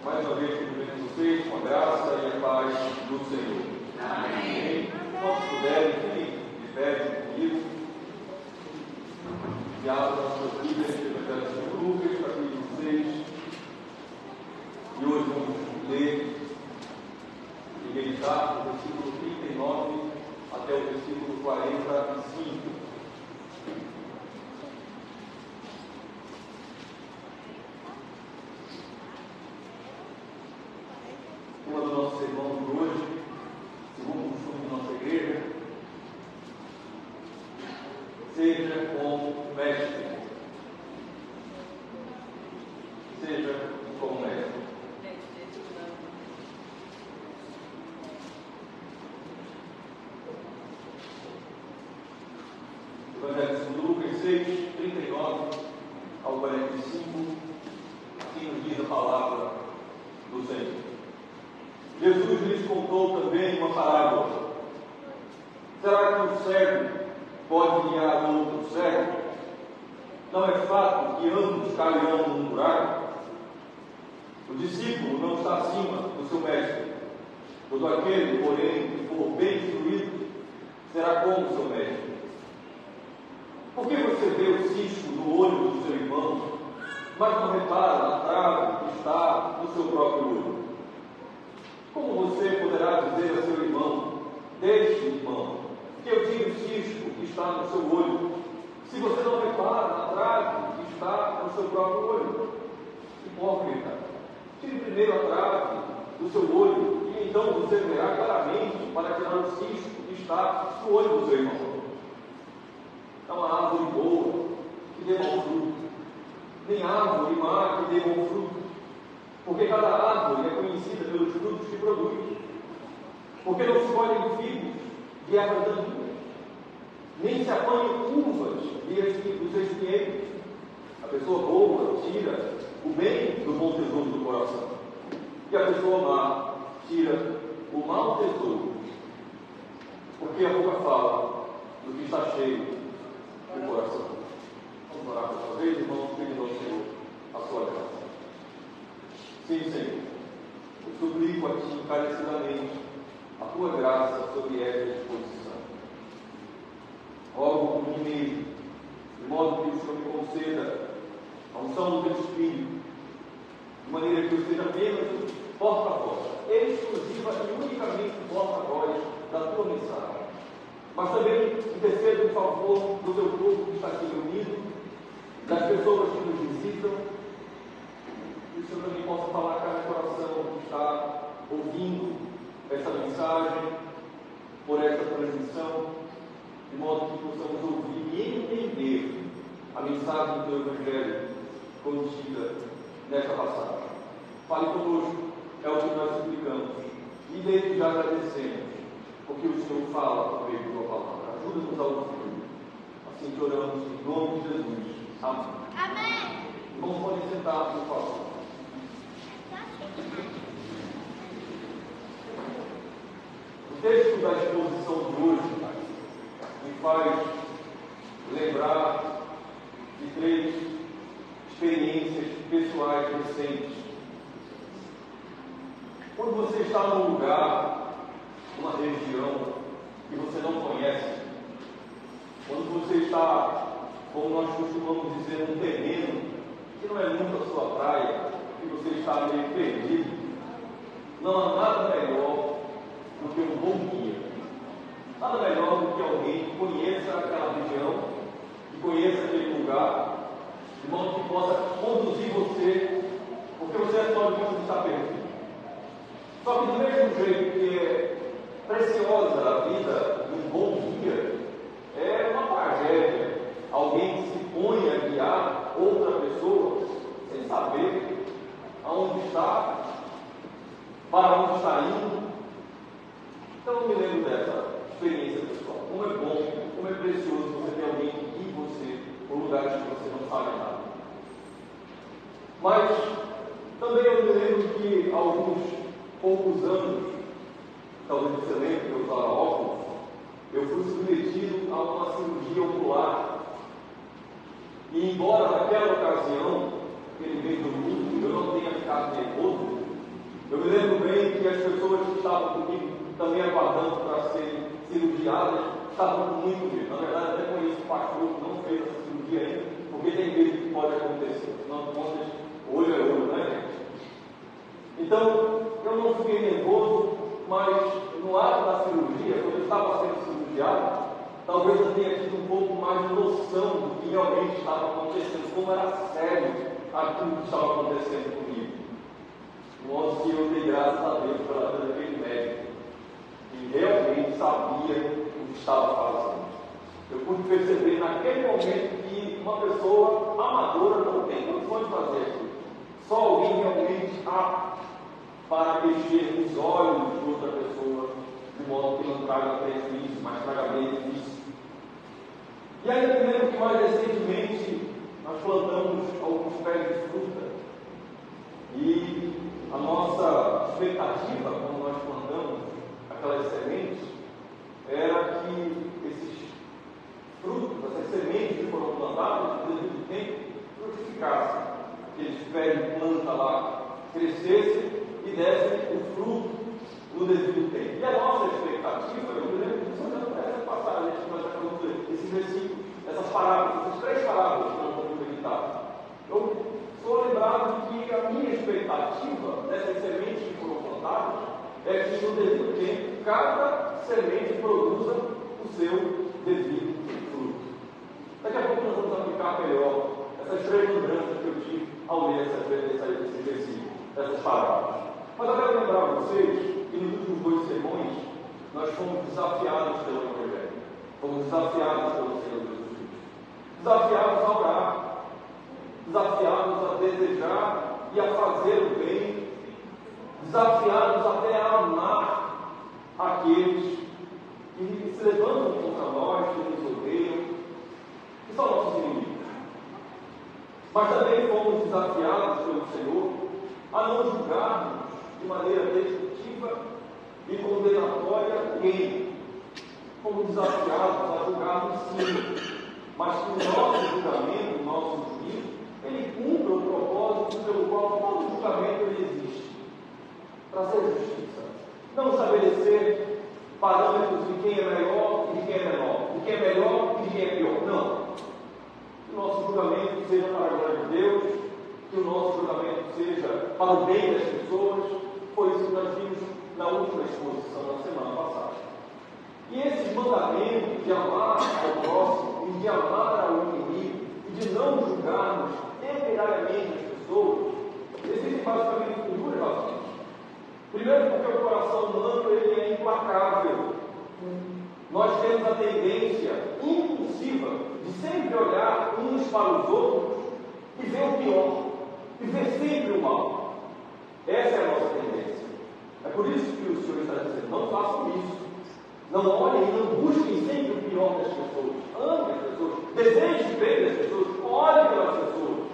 Mais uma vez, cumprimento vocês com a graça e a paz do Senhor. Amém. Quantos puderem, fiquem de pé comigo. E abram as suas Bíblias, Evangelho de São Lucas, capítulo 6. E hoje vamos ler e meditar do versículo 39 até o versículo 45. Uma dos nossos irmãos de hoje, segundo o costume da nossa igreja, seja como mestre. Seja como mestre. Evangelho segundo Lucas 6, 39 ao 45, assim nos diz a palavra do Senhor. Jesus lhes contou também uma parábola. Será que um cego pode guiar outro cego? Não é fato que ambos cairão num buraco? O discípulo não está acima do seu mestre. Todo aquele, porém, que for bem instruído, será como seu mestre. Por que você vê o cisco no olho do seu irmão, mas não repara na trave que está no seu próprio olho? Como você poderá dizer a seu irmão: deixe, irmão, que eu tire o cisco que está no seu olho, se você não repara na trave que está no seu próprio olho? Hipócrita, tire primeiro a trave do seu olho, e então você verá claramente para tirar o cisco que está no olho do seu irmão. É uma árvore boa que dê bom fruto, nem árvore má que dê bom fruto, porque cada árvore é conhecida pelos frutos que produz. Porque não se colhem figos de erva daninha, nem se apanham uvas dos espinheiros. A pessoa boa tira o bem do bom tesouro do coração, e a pessoa má tira o mau tesouro, porque a boca fala do que está cheio do coração. Vamos orar por sua vez, irmãos, pedindo ao Senhor a sua graça. Sim, Senhor, eu suplico a Ti encarecidamente a Tua graça sobre esta disposição. Rogo por mim mesmo, de modo que o Senhor me conceda a unção do Teu Espírito, de maneira que eu seja apenas porta-voz, exclusiva e unicamente porta-voz da Tua mensagem, mas também interceda em favor do Teu povo que está aqui reunido, das pessoas que nos visitam, que o Senhor também possa falar a cada coração que está ouvindo essa mensagem, por essa transmissão, de modo que possamos ouvir e entender a mensagem do Teu Evangelho contida nesta passagem. Fale conosco, é o que nós suplicamos, e desde já agradecemos, porque o Senhor fala por meio da Tua palavra. Ajuda-nos a ouvir. Assim que oramos em nome de Jesus. Amém. Amém. Irmãos, podem sentar, por favor. O texto da exposição de hoje me faz lembrar de 3 experiências pessoais recentes. Quando você está num lugar, numa região que você não conhece, quando você está, como nós costumamos dizer, num terreno que não é muito a sua praia, que você está meio perdido, não há nada melhor do que um bom guia. Nada melhor do que alguém que conheça aquela região, que conheça aquele lugar, de modo que possa conduzir você, porque você é só de onde está perdido. Só que do mesmo jeito que é preciosa a vida de um bom guia, é uma tragédia alguém que se põe a guiar outra pessoa sem saber aonde está, para onde está indo. Então eu me lembro dessa experiência pessoal. Como é bom, como é precioso você ter alguém que guie você por lugares que você não sabe nada. Mas também eu me lembro que há alguns poucos anos, talvez você lembre que eu usava óculos, eu fui submetido a uma cirurgia ocular. E embora naquela ocasião, aquele mês do mundo, eu não tenha ficado nervoso, Eu me lembro bem que as pessoas que estavam comigo, também aguardando para serem cirurgiadas, estavam com muito medo. Na verdade, até conheço um pastor que não fez essa cirurgia ainda, porque tem medo que pode acontecer. Afinal de contas, olho é olho, né, gente? Então, eu não fiquei nervoso, mas no ato da cirurgia, quando eu estava sendo cirurgiado, talvez eu tenha tido um pouco mais de noção do que realmente estava acontecendo, como era sério aquilo que estava acontecendo comigo. De modo que eu dei graças a Deus pela vida daquele médico, que realmente sabia o que estava fazendo. Eu pude perceber naquele momento que uma pessoa amadora não tem condições de fazer aquilo. Só alguém realmente apto para mexer nos olhos de outra pessoa, de modo que não traga prejuízo, mas traga benefício. E aí eu me lembro que mais recentemente nós plantamos alguns pés de fruta. E a nossa expectativa, quando nós plantamos aquelas sementes, era que esses frutos, essas sementes que foram plantadas, no devido tempo, frutificassem. Aqueles pés de planta lá crescessem e dessem o fruto no devido tempo. E a nossa expectativa, eu me lembro disso olhando para essa passagem que nós acabamos de ler, esses versículos, essas parábolas, essas 3 parábolas que nós vamos meditar. Eu sou lembrado de que a minha expectativa dessas sementes que foram plantadas é que no devido tempo cada semente produza o seu devido fruto. Daqui a pouco nós vamos aplicar melhor essas 3 lembranças que eu tive ao ler esse versículo, essas parábolas. Mas eu quero lembrar a vocês que nos últimos 2 sermões nós fomos desafiados pelo Evangelho, fomos desafiados pelo Senhor Jesus Cristo, desafiados a orar, desafiados a desejar e a fazer o bem, desafiados até a amar aqueles que se levantam contra nós, que nos odeiam, que são nossos inimigos. Mas também fomos desafiados pelo Senhor a não julgarmos de maneira destrutiva e condenatória quem. Fomos desafiados a julgarmos sim, mas que o nosso julgamento, o nosso juízo, ele cumpra o propósito pelo qual todo julgamento ele existe. Trazer justiça. Não estabelecer parâmetros de quem é melhor e de quem é menor, de quem é melhor e de quem é pior. Não. Que o nosso julgamento seja para a glória de Deus, que o nosso julgamento seja para o bem das pessoas. Foi isso que nós vimos na última exposição da semana passada. E esses mandamentos de amar ao próximo e de amar ao inimigo e de não julgarmos temporariamente as pessoas, existem basicamente por 2 razões. Primeiro, porque o coração humano ele é implacável. Nós temos a tendência impulsiva de sempre olhar uns para os outros e ver o pior, e ver sempre o mal. Essa é a nossa tendência. É por isso que o Senhor está dizendo: não façam isso. Não olhem e não busquem sempre o pior das pessoas. Amem as pessoas, desejem bem das pessoas, olhem pelas pessoas.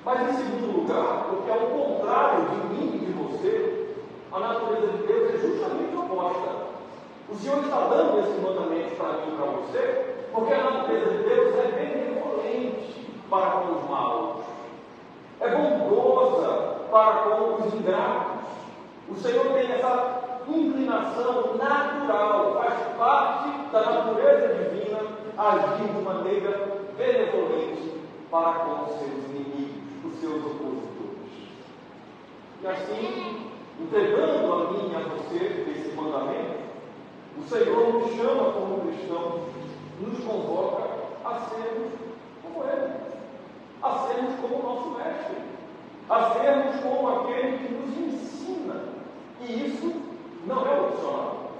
Mas em segundo lugar, porque ao contrário de mim e de você, a natureza de Deus é justamente oposta. O Senhor está dando esses mandamentos para mim e para você, porque a natureza de Deus é benevolente para com os maus, é bondosa para com os ingratos. O Senhor tem essa inclinação natural, faz parte da natureza divina agir de maneira benevolente para com os seus inimigos, os seus opositores. E assim, entregando a mim e a você esse mandamento, o Senhor nos chama como cristãos, nos convoca a sermos como Ele, a sermos como o nosso mestre, a sermos como aquele que nos ensina. E isso não é opcional.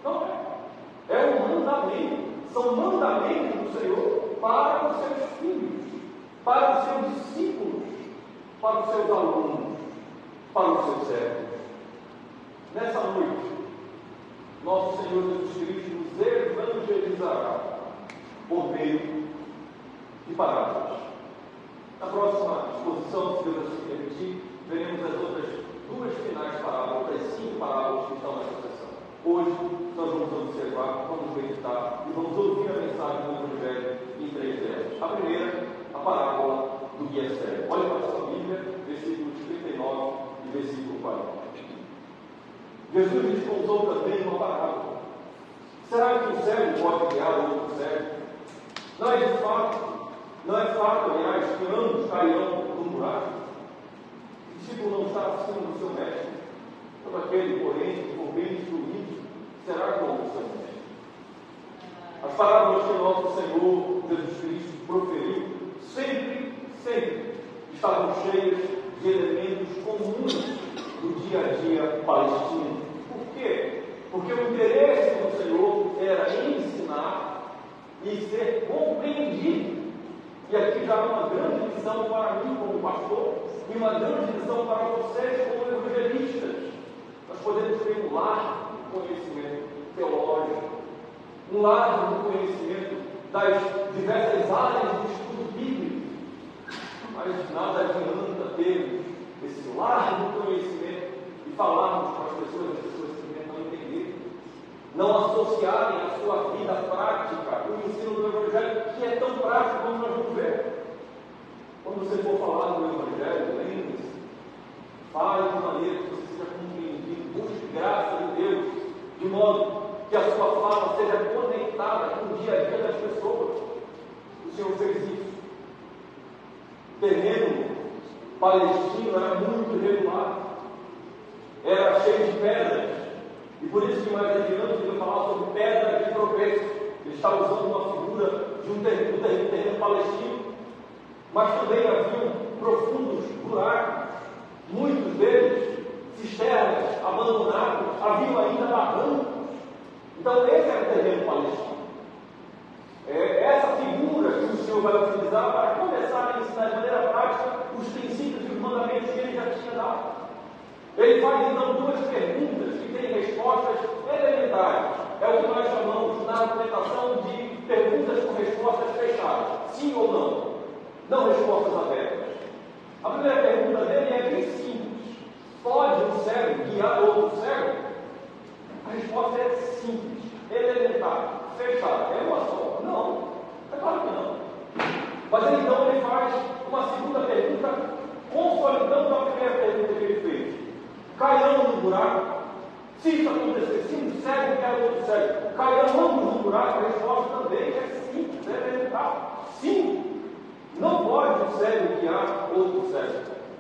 Não é. É um mandamento. São mandamentos do Senhor para os seus filhos, para os seus discípulos, para os seus alunos, para os seus servos. Nessa noite, nosso Senhor Jesus Cristo nos evangelizará por meio de parábolas. Na próxima exposição, se Deus assim permitir, veremos as outras 2 finais parábolas, as 5 parábolas que estão nessa sessão. Hoje, nós vamos observar, vamos meditar e vamos ouvir a mensagem do Evangelho em 3 delas. A primeira, a parábola do guia cego. Olha para a sua Bíblia, versículos 39 e versículo 40. Jesus lhes contou também uma parábola. Será que um cego pode guiar outro cego? Não é fato, aliás, que ambos cairão no buraco. O discípulo não está acima do seu mestre. Todo aquele, porém, que for bem instruído, será como o seu mestre. As parábolas que nosso Senhor Jesus Cristo proferiu sempre estavam cheias de elementos comuns do dia a dia palestino. Por quê? Porque o interesse do Senhor era ensinar e ser compreendido. E aqui já há uma grande lição para mim como pastor e uma grande lição para vocês como evangelistas. Nós podemos ter um largo conhecimento teológico, um largo conhecimento das diversas áreas do estudo bíblico, mas nada adianta termos esse largo conhecimento e falarmos para as pessoas simplesmente não entenderem, não associarem à sua vida prática o ensino do Evangelho, que é tão prático como nós vamos ver. Quando você for falar do Evangelho, lembre-se, fale de maneira que você seja compreendido, busque graça de Deus, de modo que a sua fala seja conectada com o dia a dia das pessoas. O Senhor fez isso. O terreno palestino era muito irregular, era cheio de pedras, e por isso que mais adiante ele vai falar sobre pedra de tropeço. Ele está usando uma figura de um terreno palestino, mas também haviam profundos buracos, muitos deles cisternas abandonadas, haviam ainda barrancos. Então esse era o terreno palestino. É essa figura que o Senhor vai utilizar para começar a ensinar de maneira prática os princípios e os mandamentos que ele já tinha dado. Ele faz então duas perguntas que têm respostas elementares. É o que nós chamamos na argumentação de perguntas com respostas fechadas. Sim ou não? Não respostas abertas. A primeira pergunta dele é bem simples. Pode um cego guiar outro cego? A resposta é simples, elementar, fechada. É uma só? Não. É claro que não. Mas então ele faz uma segunda pergunta, consolidando a primeira pergunta que ele fez. Cairão no buraco? Se isso acontecer, se um cego quer outro cego, cairão ambos no buraco? A resposta também é simples, elementar. Sim. Não pode um cego guiar outro cego.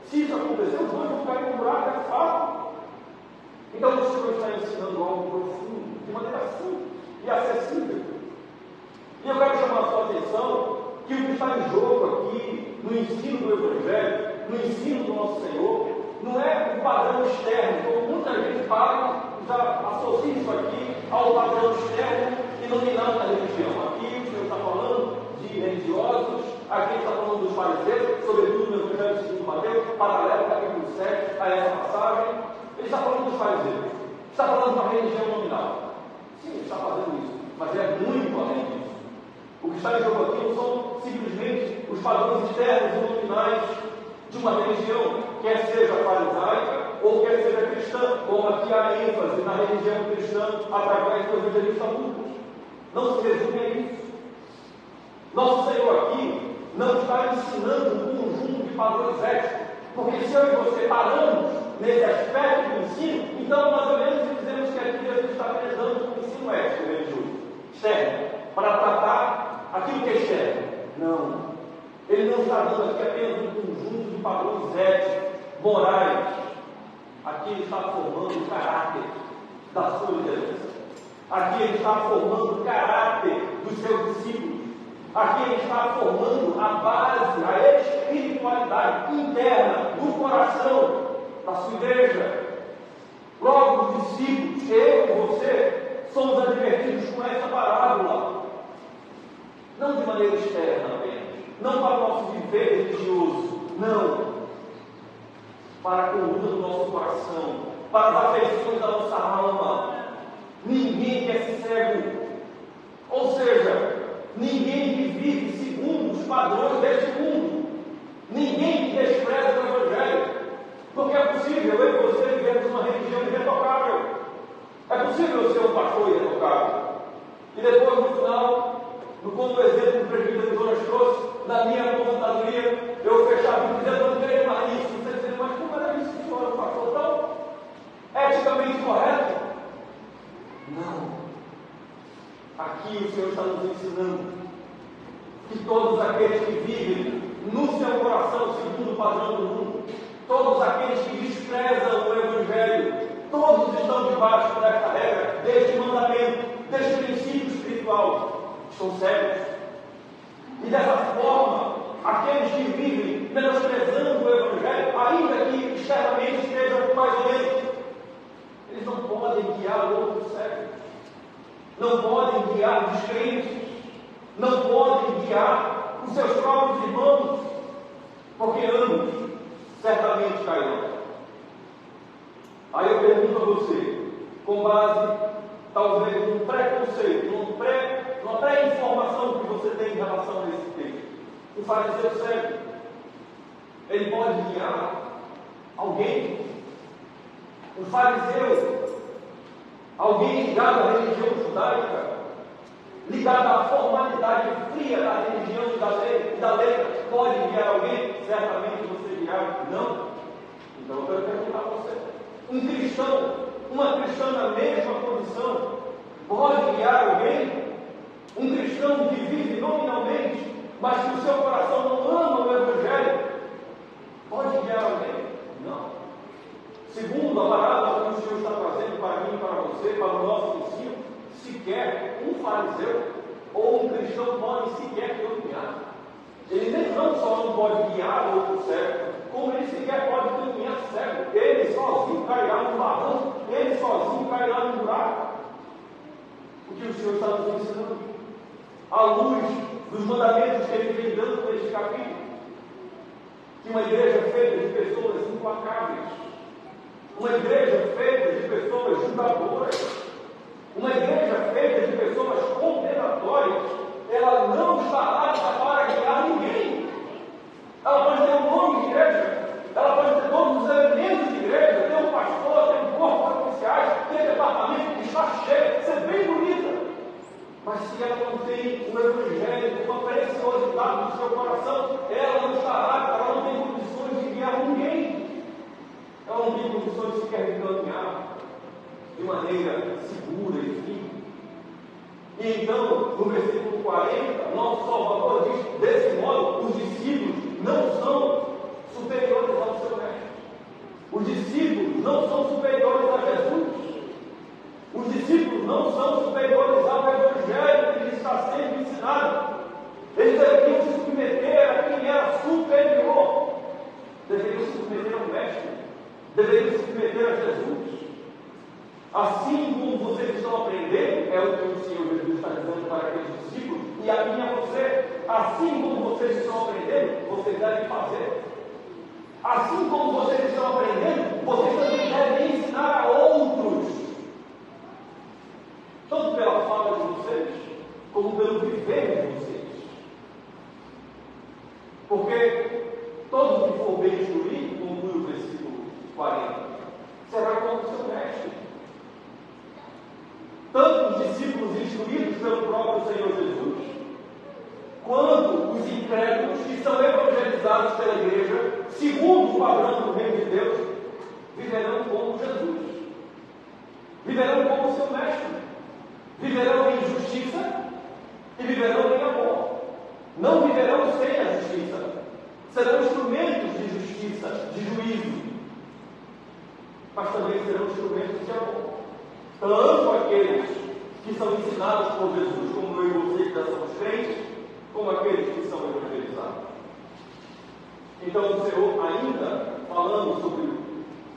Se isso acontecer, os dois vão cair no buraco, é fato. Então o Senhor está ensinando algo profundo, de maneira simples e acessível. E eu quero chamar a sua atenção que o que está em jogo aqui, no ensino do Evangelho, no ensino do nosso Senhor, não é o padrão externo, como muita gente fala, já associa isso aqui ao padrão externo e nominal da religião. Aqui o Senhor está falando de religiosos, aqui está falando dos fariseus, sobretudo no Evangelho segundo Mateus, paralelo ao capítulo 7 a essa passagem. Ele está falando dos fariseus, está falando de uma religião nominal. Sim, ele está fazendo isso, mas é muito além disso. O que está em jogo aqui não são simplesmente os padrões externos e nominais de uma religião, quer seja farisaica ou quer seja cristã, como aqui há ênfase na religião cristã através do evangelista Lucas. Não se resume a isso. Nosso Senhor aqui não está ensinando um conjunto de padrões éticos, porque se eu e você paramos nesse aspecto do ensino, então mais ou menos dizemos que aqui Jesus está apresentando um ensino ético religioso, externo, para tratar aquilo que é externo. Não. Ele não está dando aqui apenas um conjunto de padrões éticos, morais. Aqui ele está formando o caráter da sua liderança. Aqui ele está formando o caráter dos seus discípulos. Aqui ele está formando a base, a espiritualidade interna do coração da sua igreja. Logo, os discípulos, eu e você, somos advertidos com essa parábola. Não de maneira externa apenas. Não para o nosso viver religioso. Não. Para a conduta do nosso coração. Para as afeições da nossa alma. Ninguém quer ser cego. Ou seja, ninguém que vive segundo os padrões deste mundo. Ninguém que despreza o Evangelho. Porque é possível eu e você vivermos uma religião irretocável. É possível eu ser um pastor irretocável. E depois, no final, como o exemplo que o presbítero Jonas trouxe, na minha aposentadoria, eu fechava e dizia, não creio mais nisso. Você dizia, mas como era isso que o senhor era um pastor Aqui o Senhor está nos ensinando que todos aqueles que vivem no seu coração segundo o padrão do mundo, todos aqueles que desprezam o Evangelho, todos estão debaixo desta regra, deste mandamento, deste princípio espiritual. Estão cegos. E dessa forma, aqueles que vivem menosprezando o Evangelho, ainda que externamente estejam mais ou menos, eles não podem guiar outros cegos, não podem guiar descrentes, não podem guiar os seus próprios irmãos, porque ambos certamente cairão. Aí eu pergunto a você, com base talvez num preconceito, numa pré-informação que você tem em relação a esse texto, o fariseu cego, ele pode guiar alguém? O fariseu, alguém ligado à religião judaica, ligado à formalidade fria da religião e da lei, pode guiar alguém? Certamente você dirá não. Então eu quero perguntar a você, um cristão, uma cristã na mesma condição, pode guiar alguém? Um cristão que vive nominalmente, mas que o seu coração não ama o Evangelho, pode guiar alguém? Não. Segundo a parábola que o Senhor está trazendo para mim, para você, para o nosso ensino, sequer um fariseu ou um cristão pode sequer caminhar. Ele não só não pode guiar outro cego, como ele sequer pode caminhar cego. Ele sozinho cairá no barranco, ele sozinho cairá no buraco. O que o Senhor está nos ensinando? À luz dos mandamentos que ele vem dando neste capítulo, que uma igreja feita de pessoas implacáveis, uma igreja feita de pessoas julgadoras, uma igreja feita de pessoas condenatórias, ela não está apta para guiar ninguém. Ela pode ter um nome de igreja, ela pode ter todos os elementos de igreja, ter um pastor, ter um corpo de oficiais, ter departamento que está cheio, ser bem bonita. Mas se ela não tem um evangelho, uma preciosidade no seu coração, ela não está apta, ela não tem condições de guiar ninguém. Ela não tem condições sequer de caminhar de maneira segura e firme. E então, no versículo 40, nosso Salvador diz, desse modo, os discípulos não são superiores ao seu mestre. Os discípulos não são superiores a Jesus. Os discípulos não são superiores ao Evangelho que lhes está sendo ensinado. Eles deveriam se submeter a quem era superior. Deveriam se submeter ao mestre. Deveriam se submeter a Jesus. Assim como vocês estão aprendendo, é o que o Senhor Jesus está dizendo para aqueles discípulos, e a mim e a você, assim como vocês estão aprendendo, vocês devem fazer. Assim como vocês estão aprendendo, vocês também devem ensinar a outros. Tanto pela fala de vocês, como pelo viver de vocês. Porque todo que for bem instruído, conclui o versículo 40, será como seu mestre. Tanto os discípulos instruídos pelo próprio Senhor Jesus, quanto os incrédulos que são evangelizados pela igreja, segundo o padrão do reino de Deus, viverão como Jesus. Viverão como seu mestre. Viverão em justiça e viverão em amor. Não viverão sem a justiça. Serão instrumentos de justiça, de juízo, mas também serão instrumentos de amor. Tanto aqueles que são ensinados por Jesus, como eu e você que já somos crentes, como aqueles que são evangelizados. Então o Senhor, ainda falando sobre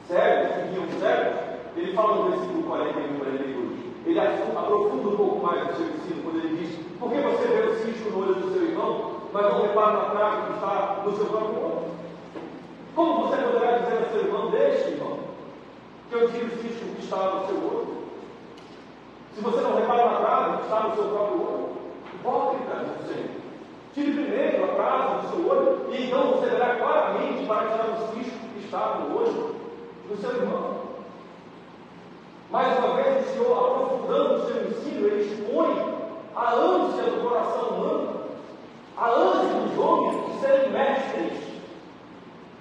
cegos, que guiam cegos, ele fala no versículo 41 e 42. Ele aprofunda um pouco mais o seu ensino quando ele diz: por que você vê o cisco no olho do seu irmão, mas não repara na praga que está no seu próprio olho? Como você poderá dizer ao seu irmão: deixe, irmão, que eu tire o cisco que está no seu olho? Se você não repara na praga que está no seu próprio olho, hipócrita, diz o Senhor. Tire primeiro a praga do seu olho, e então você verá claramente para tirar o cisco que está no olho do seu irmão. Mais uma vez, o Senhor, aprofundando o seu ensino, ele expõe a ânsia do coração humano, a ânsia dos homens de serem mestres,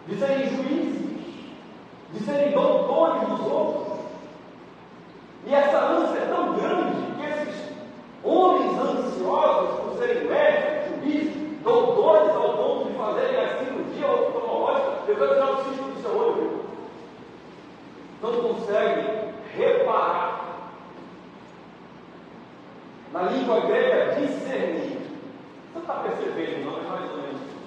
de serem juízes, de serem doutores dos outros. E essa ânsia é tão grande que esses homens não consegue reparar. Na língua grega, discernir. Você está percebendo, não é mais ou menos isso?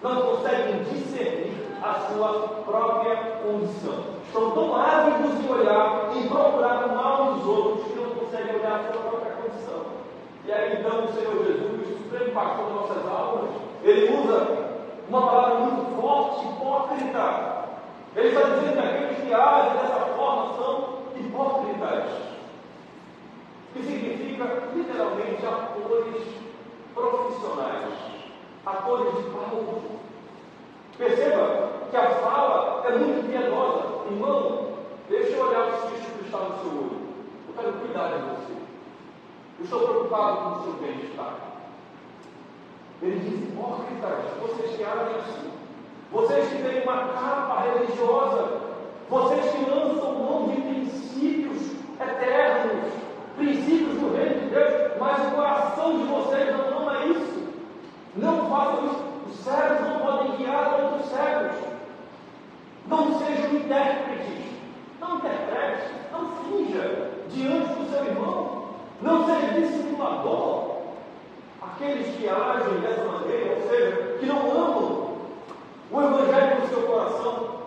Não conseguem discernir a sua própria condição. Estão tão ávidos de olhar e procurar o mal dos outros que não conseguem olhar a sua própria condição. E aí então o Senhor Jesus, o supremo pastor das nossas almas, ele usa uma palavra muito forte, hipócrita. Ele está dizendo que aqueles que agem dessa forma são hipócritas. Que significa literalmente atores profissionais, atores de palco. Perceba que a fala é muito piedosa. Irmão, deixa eu olhar o cisto que está no seu olho. Eu quero cuidar de você. Eu estou preocupado com o seu bem-estar. Ele diz: hipócritas, vocês que agem assim, vocês que têm uma capa religiosa, vocês que lançam mão de princípios eternos, princípios do reino de Deus, mas o coração de vocês não é isso. Não façam isso. Os cegos não podem guiar outros cegos. Não sejam intérpretes. Não interprete, não finja diante do seu irmão. Não seja dissimulador. Aqueles que agem dessa maneira, ou seja, que não amam o Evangelho no seu coração,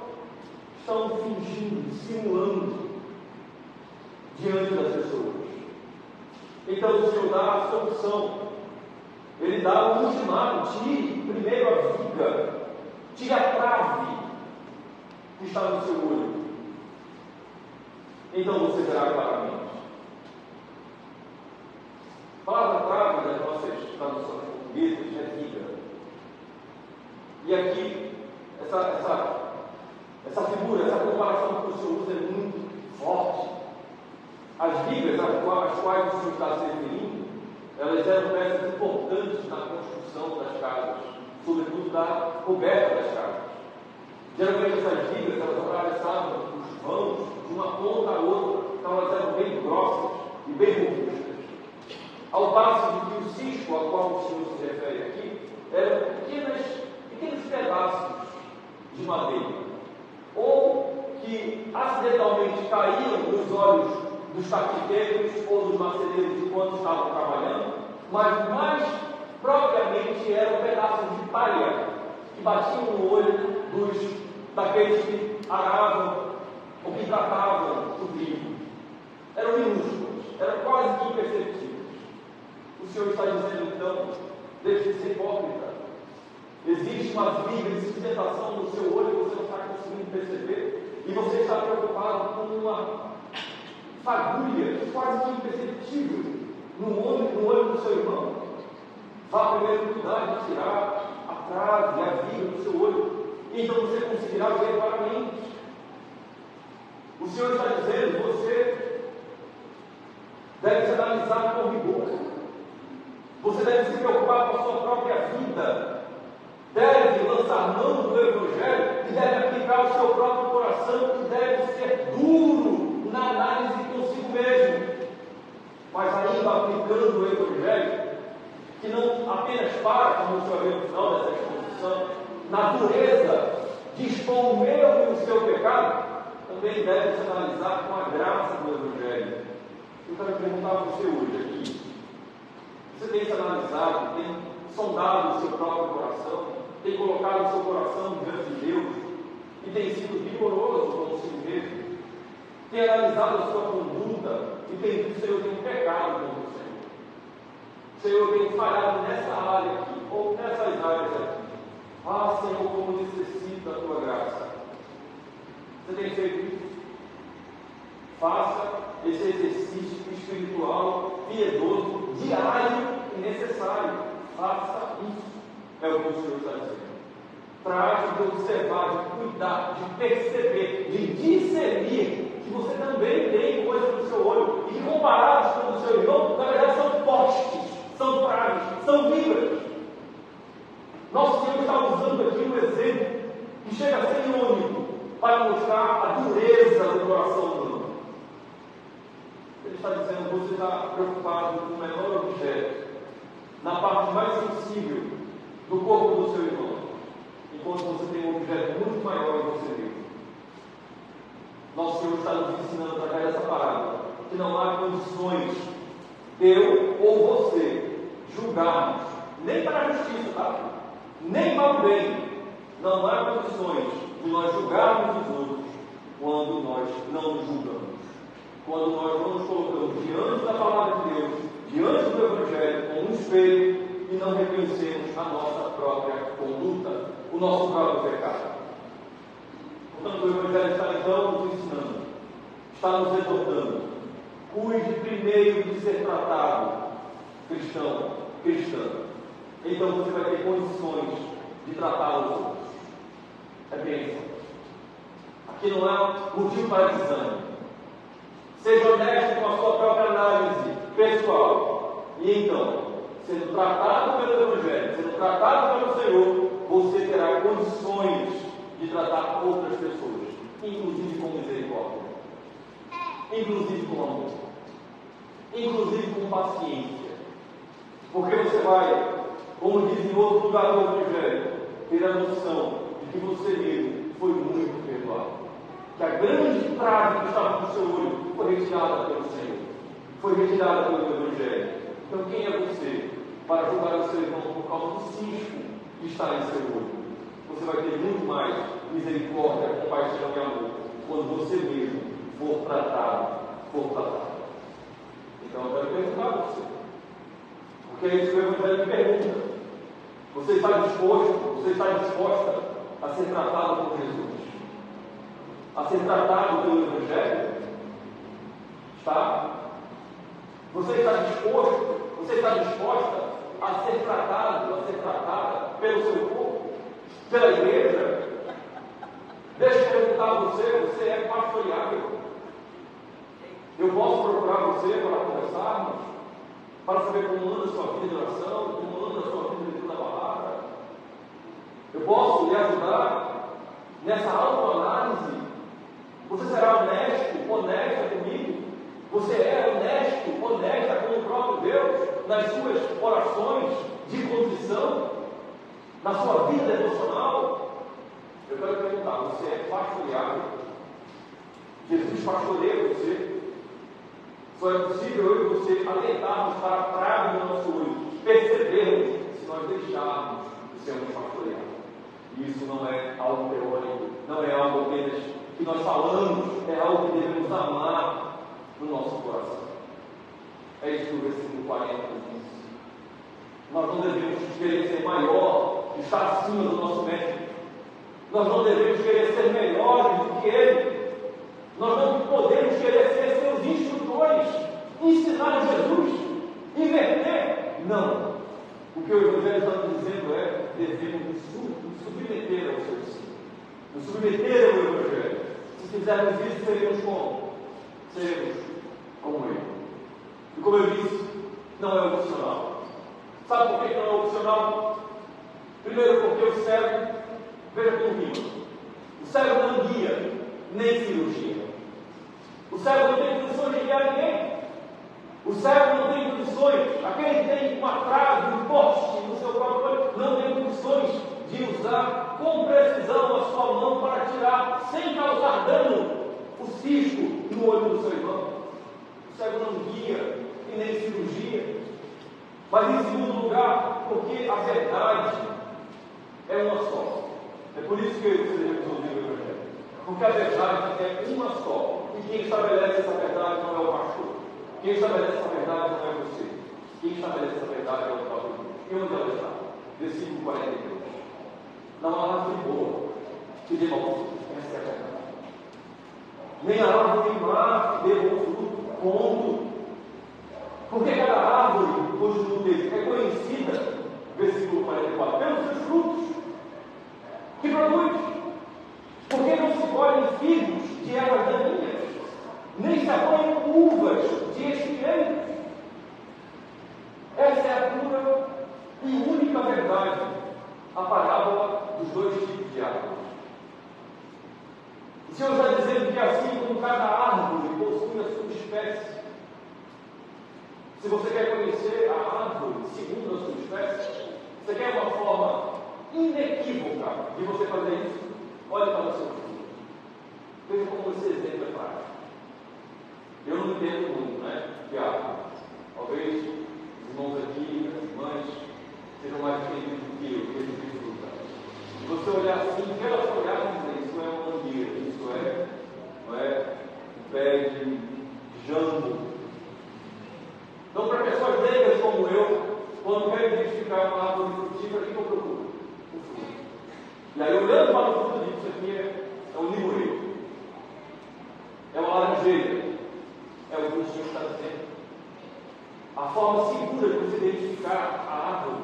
estão fingindo, simulando diante das pessoas. Então o Senhor dá a solução. Ele dá um ultimato: tire primeiro a viga, tire a trave que está no seu olho. Então você verá claramente. A palavra trave das nossas traduções portuguesas é viga. E aqui, essa figura, essa comparação que o Senhor usa é muito forte. As vigas às quais o Senhor está se referindo, elas eram peças importantes na construção das casas, sobretudo da coberta das casas. Geralmente essas vigas, elas atravessavam os vãos de uma ponta a outra, então elas eram bem grossas e bem robustas. Ao passo de que o cisco ao qual o Senhor se refere aqui, eram pequenos pedaços de madeira, ou que acidentalmente caíam nos olhos dos carpinteiros ou dos marceneiros enquanto estavam trabalhando, mas mais propriamente eram pedaços de palha que batiam no olho daqueles que aravam ou que tratavam o trigo. Eram minúsculos, eram quase que imperceptíveis. O Senhor está dizendo então: deixe de ser hipócrita. Existe uma viga de sustentação no seu olho que você não está conseguindo perceber, e você está preocupado com uma fagulha quase que imperceptível no olho do seu irmão. Vá primeiro cuidar de tirar a trave, a viga do seu olho, e então você conseguirá ver claramente. O Senhor está dizendo: você deve se analisar com rigor. Você deve se preocupar com a sua própria vida. Deve lançar mão do Evangelho e deve aplicar o seu próprio coração, e deve ser duro na análise consigo mesmo. Mas ainda aplicando o Evangelho, que não apenas para, como o senhor vê no final dessa exposição, na dureza de expor o meu e o seu pecado, também deve se analisar com a graça do Evangelho. Eu quero perguntar a você hoje aqui: você tem se analisado, tem sondado o seu próprio coração, tem colocado o seu coração diante de Deus e tem sido rigoroso consigo mesmo? Tem analisado a sua conduta e tem dito: Senhor, eu tenho pecado contra o Senhor. Senhor, eu tenho falhado nessa área aqui, ou nessas áreas aqui. Ah, Senhor, como necessito da tua graça. Você tem feito isso? Faça esse exercício espiritual, piedoso, diário e necessário. Faça isso. É o que o Senhor está dizendo. Trate de observar, de cuidar, de perceber, de discernir que você também tem coisas no seu olho e que, comparados com o seu irmão, na verdade são postes, são traves, são vigas. Nosso Senhor está usando aqui um exemplo que chega a ser irônico para mostrar a dureza do coração humano. Ele está dizendo: você está preocupado com o menor objeto, na parte mais sensível do corpo do seu irmão, enquanto você tem um objeto muito maior em você mesmo. Nosso condições de eu ou você julgarmos, nem para a justiça, tá? Nem para o bem. Não há condições de nós julgarmos os outros quando nós não nos julgamos. Quando nós não nos colocamos diante da palavra de Deus, diante do Evangelho, como um espelho, e não reconhecemos a nossa própria conduta, o nosso próprio pecado. Portanto, o Evangelho está então nos ensinando, está nos exortando. Cuide primeiro de ser tratado cristã. Então você vai ter condições de tratar os outros. É bênção. Aqui não há motivo para desânimo. Seja honesto com a sua própria análise pessoal. E então, sendo tratado pelo Evangelho, sendo tratado pelo Senhor, você terá condições de tratar outras pessoas, inclusive com misericórdia, inclusive com amor, inclusive com paciência. Porque você vai, como diz em outro lugar do Evangelho, ter a noção de que você mesmo foi muito perdoado. Que a grande trave que estava no seu olho foi retirada pelo Senhor, foi retirada pelo Evangelho. Então quem é você para julgar o seu irmão por causa do cisco que está em seu olho? Você vai ter muito mais misericórdia, compaixão e amor quando você mesmo for tratado. Então eu quero perguntar a você, porque é isso que o Evangelho me pergunta. Você está disposta a ser tratado por Jesus? A ser tratado pelo Evangelho? Está? Você está disposta a ser tratado, a ser tratada pelo seu corpo, pela igreja? Deixa eu perguntar a você, você é pastoreável? Eu posso procurar você para conversarmos, para saber como anda a sua vida de oração, como anda a sua vida de leitura da palavra? Eu posso lhe ajudar nessa autoanálise? Você será honesta comigo? Você é honesta com o próprio Deus nas suas orações de contrição, na sua vida devocional? Eu quero perguntar, você é pastoreável? Jesus pastoreia você? Só é possível eu e você alertarmos para a trave do nosso olho, percebermos se nós deixarmos de sermos pastoreados. Isso não é algo teórico, não é algo apenas que nós falamos, é algo que devemos amar no nosso coração. É isso que o versículo 40 diz. Nós não devemos querer ser maior, estar acima do nosso mestre. Nós não devemos querer ser melhores do que ele. Nós não podemos querer ser seus instrutores, ensinar Jesus, inverter. Não. O que o Evangelho está nos dizendo é: devemos nos submeter ao seu ensino, nos submeter ao Evangelho. Se fizermos isso, seremos como? Seremos como ele. E como eu disse, não é opcional. Sabe por que não é opcional? Primeiro, porque o cérebro, veja como rima, o cérebro não guia nem cirurgia. O cérebro não tem condições de guiar ninguém. O cérebro não tem condições, aquele que tem uma trave, um poste no seu próprio olho, não tem condições de usar com precisão a sua mão para tirar, sem causar dano, o cisco no olho do seu irmão. O cérebro não guia e nem cirurgia. Mas em segundo lugar, porque a verdade é uma só. É por isso que eu devemos ouvir o Evangelho. Porque a verdade é uma só. E quem estabelece essa verdade não é o pastor. Quem estabelece essa verdade não é você. Quem estabelece essa verdade é o próprio Deus. E onde ela está? Versículo 42. Não há árvore boa que dê bom fruto. Essa é a verdade. Nem a árvore má que dê bom fruto. Ponto. Porque cada árvore, continua o texto, é conhecida, versículo 44, pelos seus frutos que produz. Porque não se colhem figos de ervas daninhas, nem se apanham uvas de espinheiros. Essa é a pura e única verdade, a parábola dos dois tipos de árvores. O Senhor está dizendo que assim como cada árvore possui a sua espécie, se você quer conhecer a árvore segundo a sua espécie, você quer uma forma inequívoca de você fazer isso, olhe para o seu fruto. Veja como esse exemplo é prático. Eu não entendo muito, né? pé de jambo. Então, para pessoas leigas como eu, quando quero identificar uma árvore frutífera, o que eu procuro? O fruto. E aí, olhando para o fruto, eu digo: isso aqui é um limoeiro, é uma laranjeira, é o que o Senhor está dizendo. A forma segura de você identificar a árvore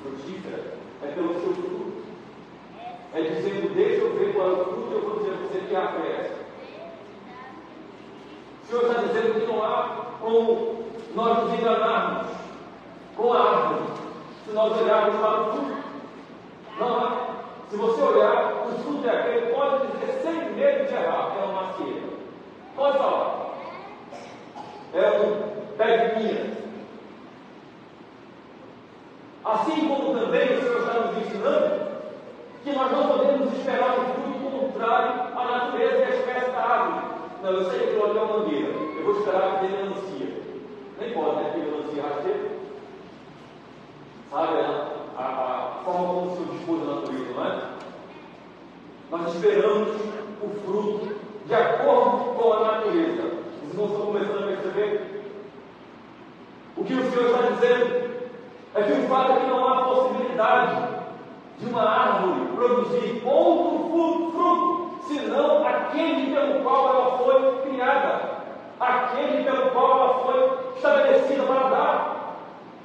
frutífera é pelo seu fruto. É dizendo: deixa eu ver qual é o fruto, eu vou dizer a você que árvore é essa. O Senhor está dizendo que não há como nós nos enganarmos com a árvore se nós olharmos para o fruto. Não há. Se você olhar, o fruto é aquele, pode dizer sem medo de errar, é uma macieira. Pode falar. É um pé de pinha. Assim como também o Senhor está nos ensinando que nós não podemos esperar um fruto contrário à natureza e à espécie da árvore. Não, eu sei que aquilo ali é uma mangueira, eu vou esperar que dê melancia. Nem pode, né? Porque melancia rasteira. Sabe a forma como o Senhor dispôs a natureza, não é? Nós esperamos o fruto de acordo com a natureza. Os irmãos estão começando a perceber? O que o Senhor está dizendo é que o fato é que não há possibilidade de uma árvore produzir outro fruto, senão aquele pelo qual ela foi criada, aquele pelo qual ela foi estabelecida para dar.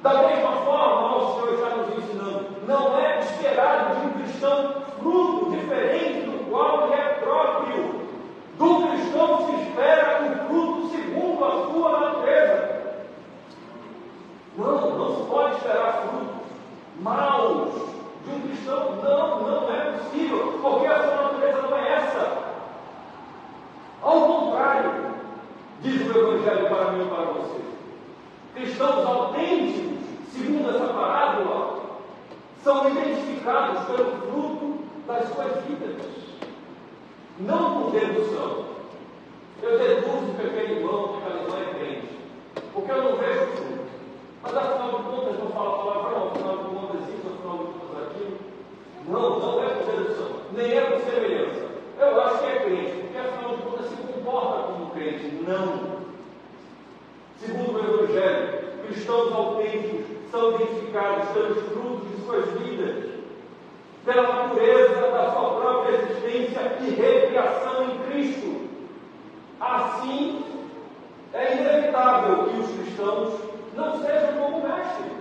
Da mesma forma, o Senhor está nos ensinando: não é esperado de um cristão fruto diferente do qual ele é próprio. Do cristão se espera um fruto segundo a sua natureza. Não se pode esperar frutos maus de um cristão. Não é possível, porque a sua natureza não é essa. Ao contrário, diz o Evangelho para mim e para você, cristãos autênticos, segundo essa parábola, são identificados pelo fruto das suas vidas, não por dedução. Eu deduzo que aquele irmão, que aquela irmã é crente, porque eu não vejo fruto. Mas afinal de contas, não fala palavrão, afinal de contas isso, afinal de contas aquilo. Não é por dedução, nem é por semelhança. Eu acho que é crente, porque afinal de contas se comporta como crente. Não. Segundo o Evangelho, cristãos autênticos são identificados pelos frutos de suas vidas, pela natureza da sua própria existência e recriação em Cristo. Assim, é inevitável que os cristãos não sejam como o mestre.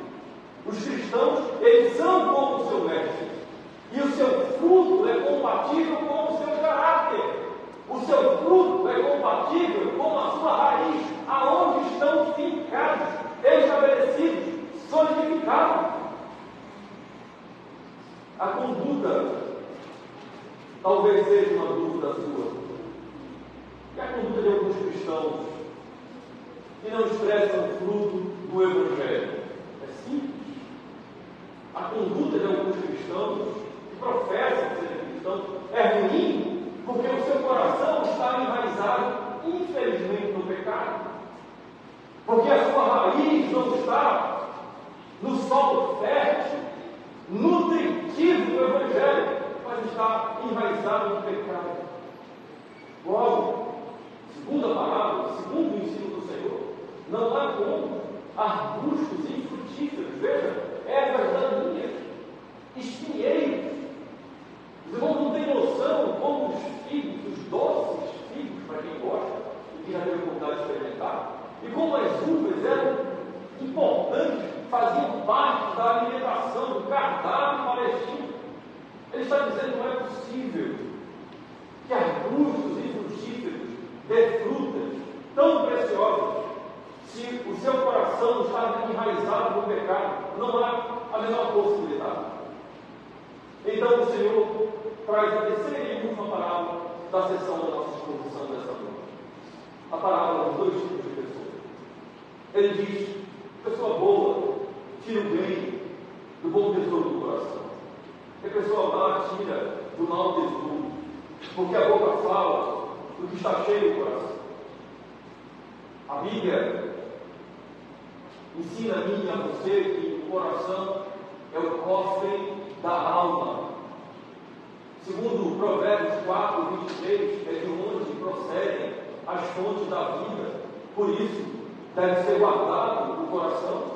Os cristãos, eles são como o seu mestre. E o seu fruto é compatível com o seu caráter. O seu fruto é compatível com a sua raiz, aonde estão fincados, estabelecidos, solidificados. A conduta talvez seja uma dúvida sua. E a conduta de alguns cristãos que não expressam o fruto do Evangelho? É simples. A conduta de alguns cristãos que professam ser cristãos é ruim, porque o seu coração está enraizado, infelizmente, no pecado. Porque a sua raiz não está no solo fértil, nutritivo do Evangelho, mas está enraizado no pecado. Logo, segundo a palavra, segundo o ensino do Senhor, não há como arbustos infrutíferos, veja, ervas daninhas, espinheiros. Os irmãos não têm noção como os figos, os doces figos, para quem gosta, e que já teve oportunidade de experimentar, e como as uvas eram importantes, faziam parte da alimentação, do cardápio palestino. Ele está dizendo que não é possível que arbustos infrutíferos dê frutas tão preciosas se o seu coração está enraizado no pecado. Não há a menor possibilidade. Então o Senhor traz a terceira e última parábola da sessão da nossa exposição dessa noite. A parábola dos dois tipos de pessoas. Ele diz: pessoa boa tira o bem do bom tesouro do coração. E a pessoa má tira do mau tesouro, porque a boca fala do que está cheio do coração. A Bíblia ensina a mim e a você que o coração é o cofre da alma. Segundo Provérbios 4, 23, é de onde procedem as fontes da vida. Por isso, deve ser guardado o coração.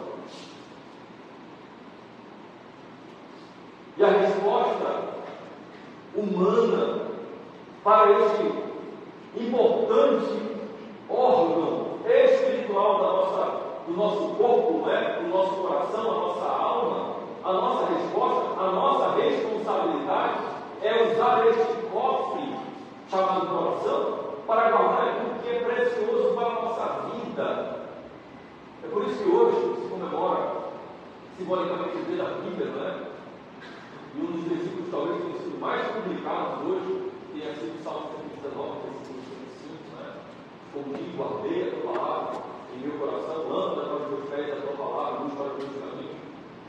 E a resposta humana para esse importante órgão espiritual do nosso corpo, né? Do nosso coração, a nossa alma, a nossa resposta, a nossa responsabilidade é usar este cofre chamado coração para guardar aquilo que é precioso para a nossa vida. É por isso que hoje se comemora simbolicamente o dia da Bíblia, não é? E um dos versículos talvez tenha sido mais publicados hoje tenha sido o Salmo 119, versículo 105, né? Como digo, guardei a tua palavra em meu coração, lâmpada para os meus pés a tua palavra, luz para os meus caminhos,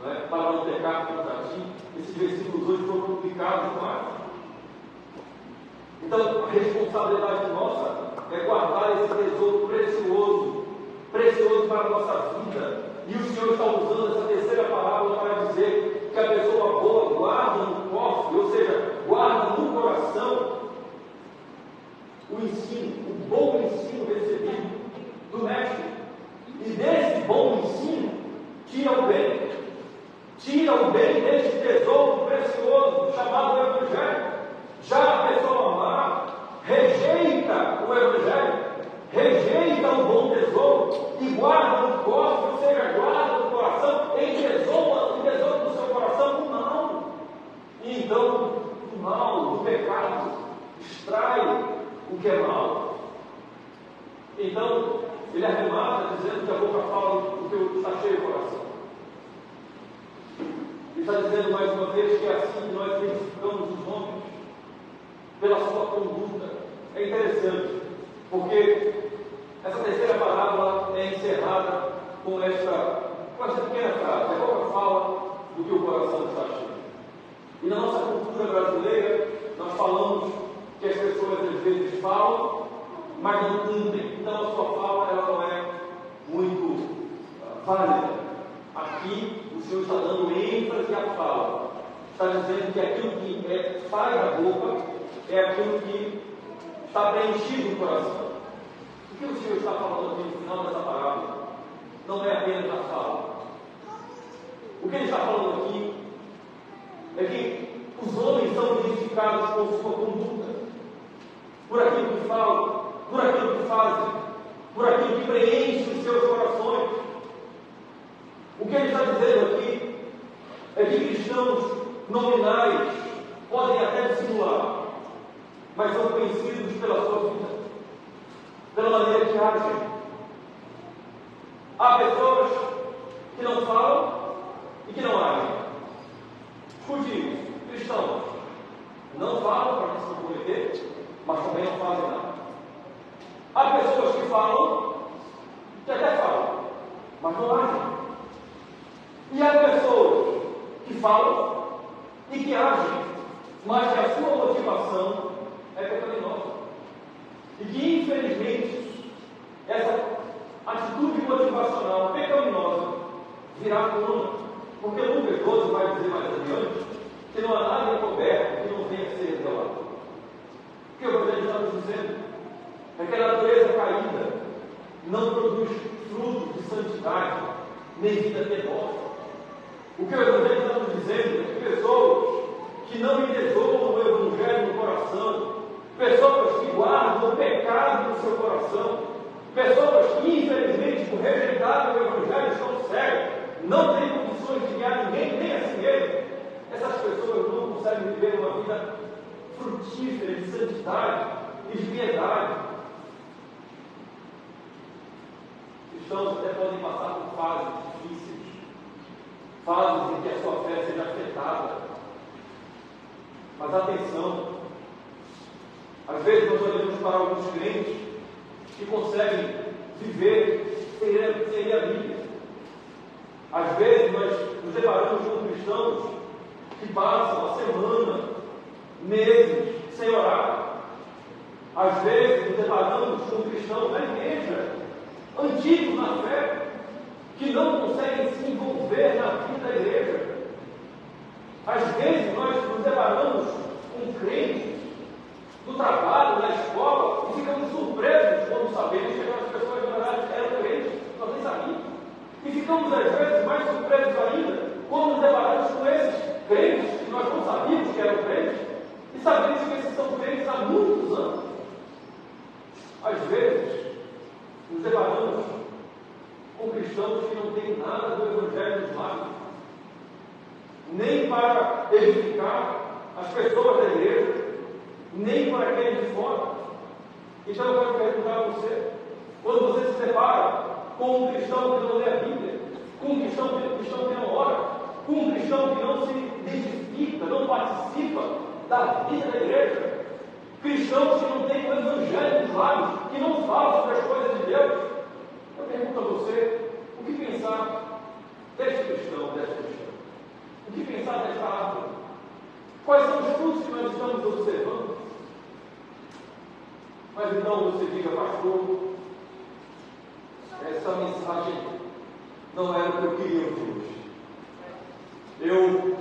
não é? Para não pecar contra ti. Esses versículos hoje foram publicados demais. Então, a responsabilidade nossa é guardar esse tesouro precioso, precioso para a nossa vida. E o Senhor está usando essa terceira parábola para dizer que a pessoa boa guarda no cofre, ou seja, guarda no coração o ensino, o bom ensino recebido do Mestre. E desse bom ensino, tira o bem. Tira o bem deste tesouro precioso chamado Evangelho. Já a pessoa má rejeita o Evangelho, rejeita o bom tesouro e guarda no cofre, ou seja, guarda no coração, entesoura no seu coração o mal. E então, do mal, do pecado, extrai o que é mal. Então, ele arremata dizendo que a boca fala do que está cheio o coração. Ele está dizendo mais uma vez que é assim que nós verificamos os homens, pela sua conduta. É interessante, porque essa terceira parábola é encerrada com esta pequena frase: a boca fala do que o coração está cheio. E na nossa cultura brasileira, nós falamos que as pessoas às vezes falam, mas não cumprem. Então a sua fala ela não é muito válida. Aqui o Senhor está dando ênfase à fala. Está dizendo que aquilo que sai da boca é aquilo que está preenchido no coração. O que o Senhor está falando aqui no final dessa parábola não é apenas a fala. O que ele está falando aqui é que os homens são identificados com sua conduta, por aquilo que falam, por aquilo que fazem, por aquilo que preenche os seus corações. O que ele está dizendo aqui é que cristãos nominais podem até dissimular, mas são conhecidos pela sua vida, pela maneira que agem. Há pessoas que não falam e que não agem. Escute isso: cristãos não falam para que se comprometer, mas também não fazem nada. Há pessoas que falam, que até falam, mas não agem. E há pessoas que falam e que agem, mas que a sua motivação é pecaminosa. E que, infelizmente, essa atitude motivacional pecaminosa virá à tona. Porque Lucas 12 vai dizer mais adiante que não há nada encoberto que não venha a ser revelado. O que o Evangelho está nos dizendo é que a natureza caída não produz frutos de santidade nem vida piedosa. O que o Evangelho está nos dizendo é que pessoas que não entesouram o Evangelho no coração, pessoas que guardam o pecado no seu coração, pessoas que, infelizmente, por rejeitarem o Evangelho, estão cegos, não têm condições de guiar ninguém, nem a si mesmo. Essas pessoas não conseguem viver uma vida frutífera de santidade e de piedade. Cristãos até podem passar por fases difíceis, fases em que a sua fé seja afetada. Mas atenção, às vezes nós olhamos para alguns crentes que conseguem viver sem a Bíblia. Às vezes nós nos deparamos com cristãos que passam a semana, meses sem orar. Às vezes nos deparamos com cristãos na igreja, antigos na fé, que não conseguem se envolver na vida da igreja. Às vezes nós nos deparamos com crentes no trabalho, na escola, e ficamos surpresos quando ficamos às vezes mais surpresos ainda quando nos deparamos com esses crentes que nós não sabíamos que eram crentes e sabemos que esses são crentes há muitos anos. Às vezes, nos deparamos com cristãos que não têm nada do Evangelho nos lábios, nem para edificar as pessoas da igreja, nem para aqueles de fora. Então eu quero perguntar a você, quando você se depara com um cristão que não lê a Bíblia, com um cristão que não ora, com um cristão que não se identifica, não participa da vida da igreja, cristãos que não têm o Evangelho nos lábios, que não falam sobre as coisas de Deus, eu pergunto a você, o que pensar deste cristão, desta cristã? O que pensar desta árvore? Quais são os frutos que nós estamos observando? Mas então você diga, pastor, essa mensagem não era o que eu queria ouvir hoje. Eu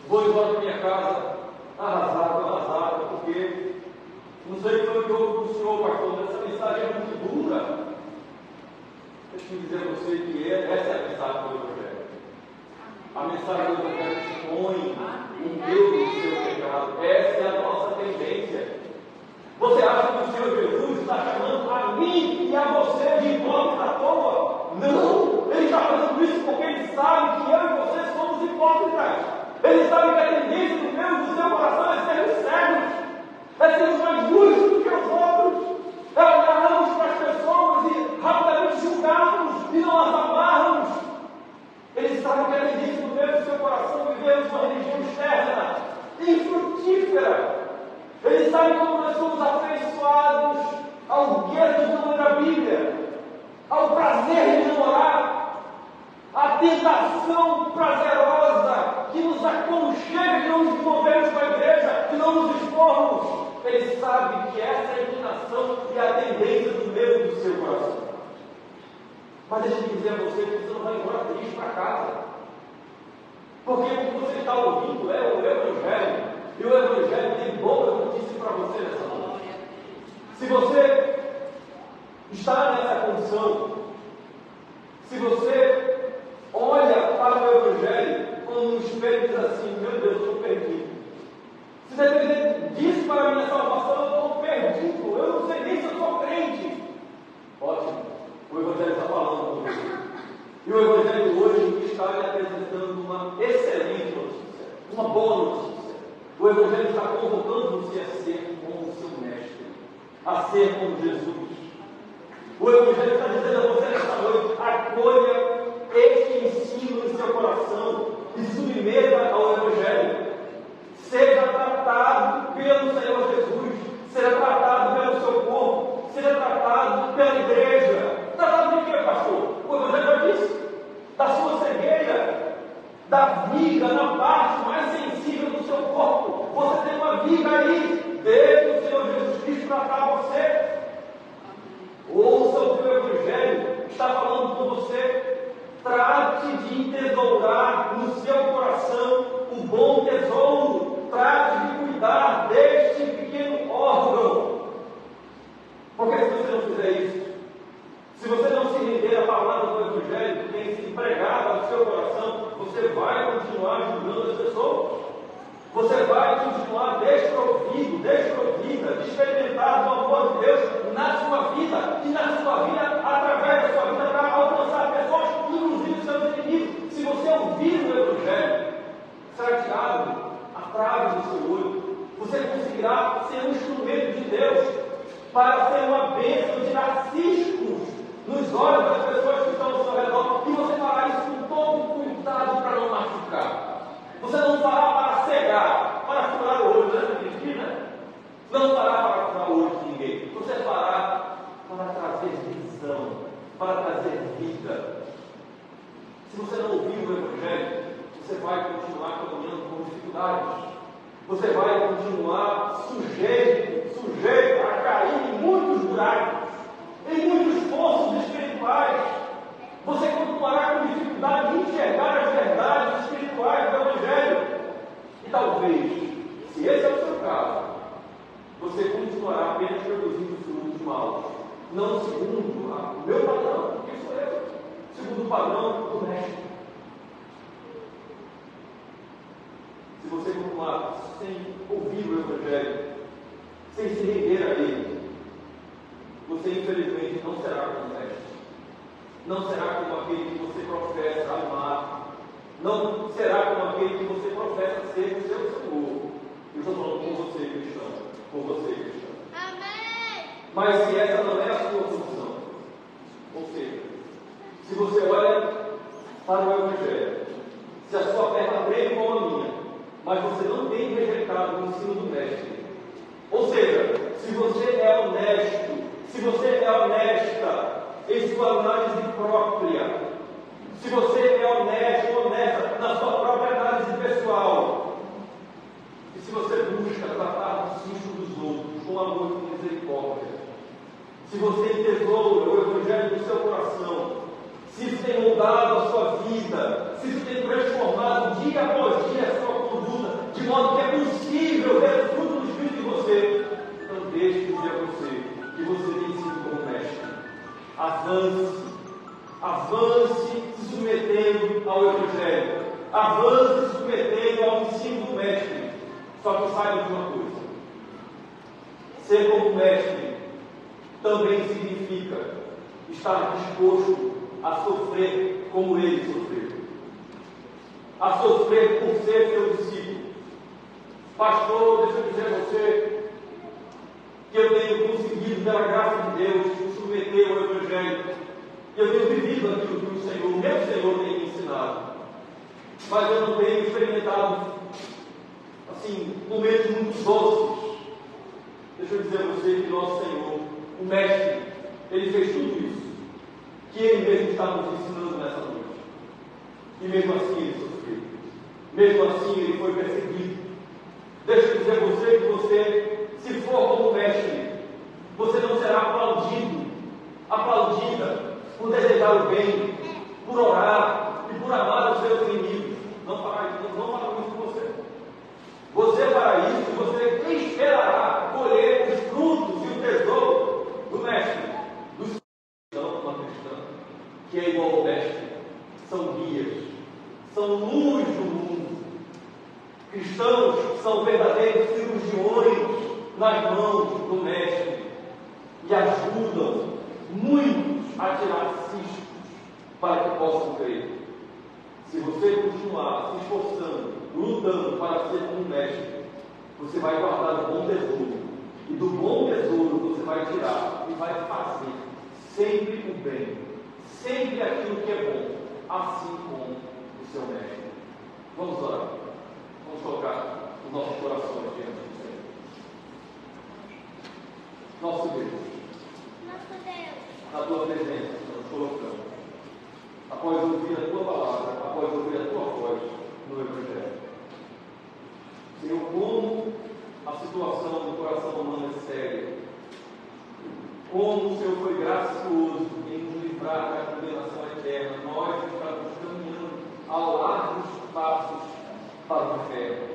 vou embora para minha casa arrasado, porque não sei o que foi que houve com o senhor, pastor, mas essa mensagem é muito dura. Deixa eu dizer a você que essa é a mensagem do Evangelho. A mensagem do Evangelho expõe o Deus do seu pecado. Essa é a nossa tendência. Você acha que o Senhor Jesus está chamando a mim e a você de hipócrita à toa? Não! Ele está fazendo isso porque Ele sabe que eu e você somos hipócritas. Ele sabe que a tendência do meu e do seu coração é sermos cegos, é sermos mais justos do que os outros, é olharmos para as pessoas e rapidamente julgarmos e não as amarmos. Ele sabe que a tendência do meu e do seu coração é vivermos uma religião externa, infrutífera. Ele sabe como nós somos afeiçoados ao gueto de não ler a Bíblia, ao prazer de não orar, à tentação prazerosa que nos aconchega de não nos envolvermos com a igreja, de não nos expormos. Ele sabe que essa é a inclinação e a tendência do meu e do seu coração. Mas deixa eu dizer a você que você não vai embora triste para casa, porque o que você está ouvindo é o Evangelho. E o Evangelho tem boa notícia para você nessa noite. Se você está nessa condição, se você olha para o Evangelho como um espelho e diz assim, meu Deus, eu estou perdido. Se depender disso para a minha salvação, eu estou perdido. Eu não sei nem se eu sou crente. Ótimo. O Evangelho está falando com você. E o Evangelho hoje está lhe apresentando uma excelente notícia, uma boa notícia. O Evangelho está convocando você a ser como o seu mestre, a ser como Jesus. O Evangelho está dizendo a você nessa noite, acolha este ensino em seu coração e submeta ao Evangelho. Seja tratado pelo Senhor Jesus, seja tratado pelo seu corpo, seja tratado pela igreja. Tratado de quê, pastor? O Evangelho já disse, da sua cegueira, da viga na parte mais sensível do seu corpo. Você tem uma viga aí, deixe o Senhor Jesus Cristo tratar você. Ouça o que o Evangelho está falando com você. Trate de entesourar no seu coração o bom tesouro. Trate de cuidar deste pequeno órgão. Porque se você não fizer isso, se você não se render à palavra do Evangelho que tem sido pregada no seu coração, você vai continuar julgando as pessoas. Você vai continuar desprovida de experimentar o amor de Deus na sua vida e na sua vida, através da sua vida, para alcançar pessoas, inclusive seus inimigos. Se você ouvir o Evangelho, será tirado a trave do seu olho. Você conseguirá ser um instrumento de Deus para ser uma bênção de dar ciscos nos olhos das pessoas que estão ao seu redor, e você fará isso com todo cuidado para não machucar. Você não fará para cegar, para furar o olho, né? Não fará para furar o olho de ninguém. Você fará para trazer visão, para trazer vida. Se você não ouvir o Evangelho, você vai continuar caminhando com dificuldades. Você vai continuar sujeito a cair em muitos buracos, em muitos poços espirituais. Você continuará com dificuldade de enxergar as verdades espirituais do Evangelho. E talvez, se esse é o seu caso, você continuará apenas produzindo frutos maus. Não segundo o meu padrão, porque sou eu. Segundo o padrão do Mestre. Se você continuar sem ouvir o Evangelho, sem se render a ele, você infelizmente não será como o Mestre. Não será como aquele que você professa amar. Não será como aquele que você professa ser o seu Senhor. Eu estou falando com você, cristão. Com você, cristão. Amém. Mas se essa não é a sua função, ou seja, se você olha para o Evangelho, se a sua perna treme como a minha, mas você não tem rejeitado o ensino do Mestre, ou seja, se você é honesto, se você é honesta em sua análise própria, se você é honesto ou honesta na sua própria análise pessoal, e se você busca tratar o cisco dos outros com amor e com misericórdia, se você entesoura o Evangelho no seu coração, se isso tem moldado a sua vida, se isso tem transformado dia após dia a sua conduta, de modo que é possível ver o fruto do Espírito em você, então deixe dizer a você que você tem sido como mestre. Avance se submetendo ao Evangelho, avance se submetendo ao ensino do Mestre. Só que saiba de uma coisa: ser como mestre também significa estar disposto a sofrer como ele sofreu, a sofrer por ser seu discípulo. Pastor, deixa eu dizer a você que eu tenho conseguido, pela graça de Deus, me submeter ao Evangelho. E eu tenho vivido aquilo que o Senhor, meu Senhor, tem me ensinado. Mas eu não tenho experimentado, assim, momentos muito doces. Deixa eu dizer a você que nosso Senhor, o Mestre, Ele fez tudo isso que Ele mesmo está nos ensinando nessa noite. E mesmo assim Ele sofreu. Mesmo assim Ele foi perseguido. Deixa eu dizer a você que você, se for como mestre, você não será aplaudida por desejar o bem, por orar e por amar os seus inimigos. Não fará isso com você. Você fará isso e você esperará colher os frutos e o tesouro do mestre. Do cristão, uma cristã, que é igual ao mestre. São guias, são luz do mundo. Cristãos são verdadeiros cirurgiões nas mãos do Mestre e ajudam muitos a tirar cistos para que possam crer. Se você continuar se esforçando, lutando para ser como Mestre, você vai guardar o bom tesouro, e do bom tesouro você vai tirar e vai fazer sempre o bem, sempre aquilo que é bom, assim como o seu Mestre. Vamos orar. Vamos colocar os nossos corações diante do Senhor. Nosso Deus, na tua presença, nos colocamos, após ouvir a tua palavra, após ouvir a tua voz no Evangelho. Senhor, como a situação do coração humano é séria, como o Senhor foi gracioso em nos livrar da condenação eterna, nós estamos caminhando a largos passos para o inferno.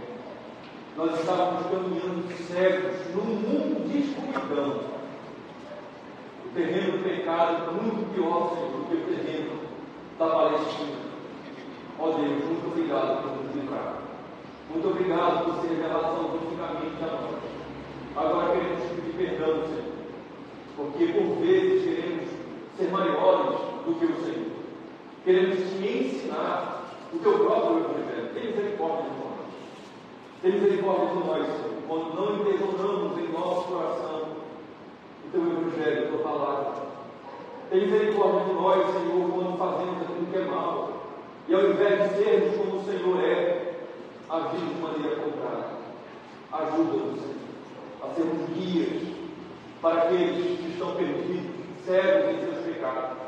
Nós estávamos caminhando cegos num mundo de escuridão. O terreno do pecado é muito pior, Senhor, do que o terreno da Palestina. Ó Deus, muito obrigado por nos livrar. Muito obrigado por ser revelação unicamente a nós. Agora queremos te pedir perdão, Senhor, porque por vezes queremos ser maiores do que o Senhor. Queremos te ensinar o teu próprio Evangelho. Tem misericórdia de nós. Tem misericórdia de nós, Senhor, quando não entesouramos em nosso coração o teu Evangelho, a tua palavra. Tem misericórdia de nós, Senhor, quando fazemos aquilo que é mal. E ao invés de sermos como o Senhor é, agimos de maneira contrária. Ajuda-nos, Senhor, a sermos guias para aqueles que estão perdidos, cegos em seus pecados.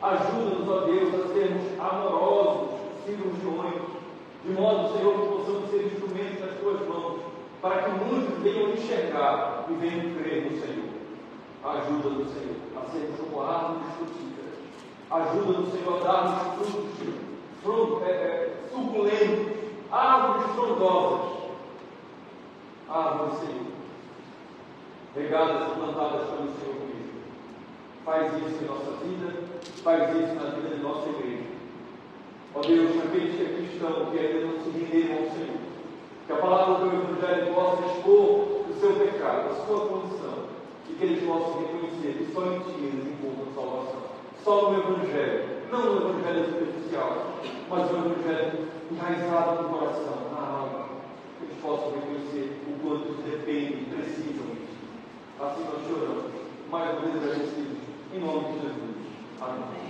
Ajuda-nos, ó Deus, a sermos amorosos, cirurgiões, de modo, Senhor, que possamos ser instrumentos nas tuas mãos, para que muitos venham enxergar e venham crer no Senhor. Ajuda-nos, Senhor, a sermos como árvores frutíferas. Ajuda-nos, Senhor, a darmos frutos suculentos, árvores frondosas, árvores, Senhor, regadas e plantadas pelo Senhor Cristo, Faz isso em nossa vida, faz isso na vida de nossa igreja. Ó Deus, aqueles que aqui estão, que ainda não se renderam ao Senhor, que a palavra do Evangelho possa expor o seu pecado, a sua condição, e que eles possam reconhecer que só em Ti eles encontram salvação. Só no Evangelho, não no Evangelho superficial, mas no Evangelho enraizado no coração, na alma, que eles possam reconhecer o quanto dependem, precisam de Ti. Assim nós choramos, mais uma vez agradecidos, em nome de Jesus. Amém.